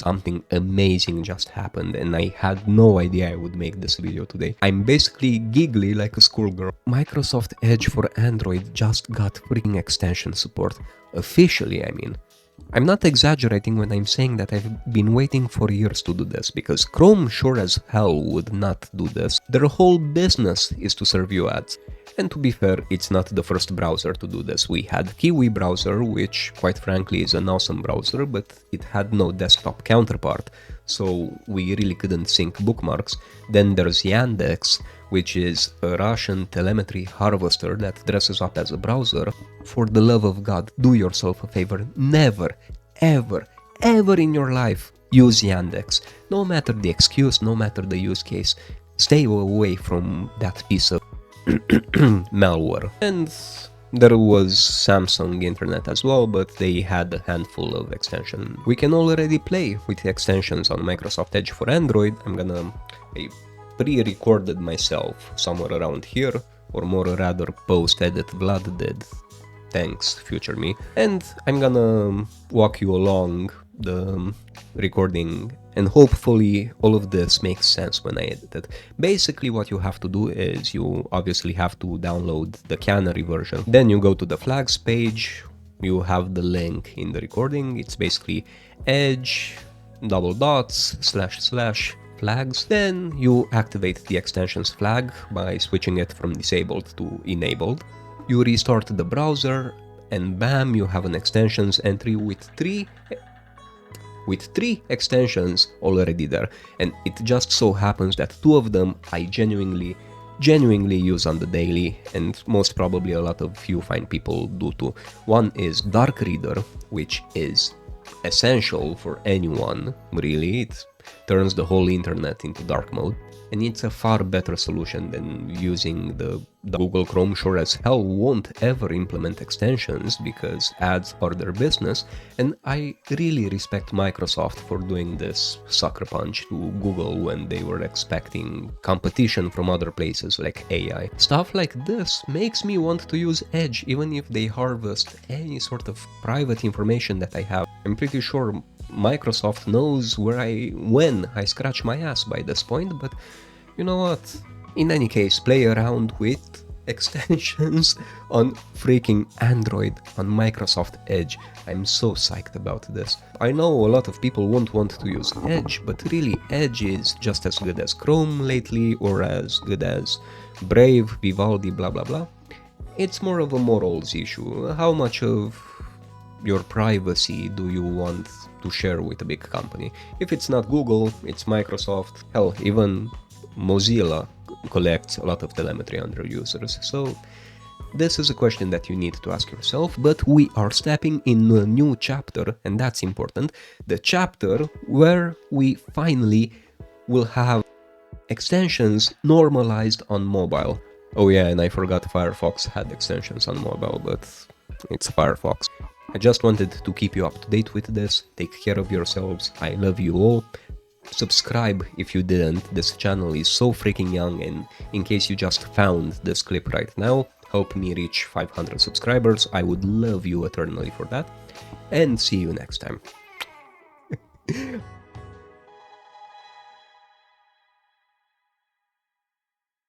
something amazing just happened and I had no idea I would make this video today. I'm basically giggly like a schoolgirl. Microsoft Edge for Android just got freaking extension support. Officially, I mean. I'm not exaggerating when I'm saying that I've been waiting for years to do this, because Chrome sure as hell would not do this. Their whole business is to serve you ads. And to be fair, it's not the first browser to do this. We had Kiwi browser, which quite frankly is an awesome browser, but it had no desktop counterpart, so we really couldn't sync bookmarks. Then there's Yandex, which is a Russian telemetry harvester that dresses up as a browser. For the love of God, do yourself a favor, never, ever, ever in your life use Yandex. No matter the excuse, no matter the use case, stay away from that piece of malware. And there was Samsung internet as well, but they had a handful of extensions. We can already play with the extensions on Microsoft Edge for Android. I pre-recorded myself somewhere around here, or more rather post-edit Vlad did. Thanks, future me. And I'm gonna walk you along the recording, and hopefully all of this makes sense when I edit it. Basically what you have to do is you obviously have to download the Canary version. Then you go to the flags page, you have the link in the recording. It's basically edge // flags. Then you activate the extensions flag by switching it from disabled to enabled. You restart the browser and bam, you have an extensions entry with three extensions already there, and it just so happens that two of them I genuinely use on the daily, and most probably a lot of you fine people do too. One is Dark Reader, which is essential for anyone, really. It turns the whole internet into dark mode, and it's a far better solution than using the Google Chrome. Sure as hell won't ever implement extensions because ads are their business, and I really respect Microsoft for doing this sucker punch to Google when they were expecting competition from other places like AI. Stuff like this makes me want to use Edge even if they harvest any sort of private information that I have. I'm pretty sure Microsoft knows when I scratch my ass by this point, but you know what? In any case, play around with extensions on freaking Android on Microsoft Edge. I'm so psyched about this. I know a lot of people won't want to use Edge, but really Edge is just as good as Chrome lately, or as good as Brave, Vivaldi, blah blah blah. It's more of a morals issue. How much of your privacy do you want to share with a big company? If it's not Google, it's Microsoft. Hell, even Mozilla collects a lot of telemetry on their users. So this is a question that you need to ask yourself, but we are stepping in a new chapter, and that's important. The chapter where we finally will have extensions normalized on mobile. Oh yeah, and I forgot Firefox had extensions on mobile, but it's Firefox. I just wanted to keep you up to date with this. Take care of yourselves. I love you all. Subscribe if you didn't. This channel is so freaking young, and in case you just found this clip right now, help me reach 500 subscribers. I would love you eternally for that. And see you next time.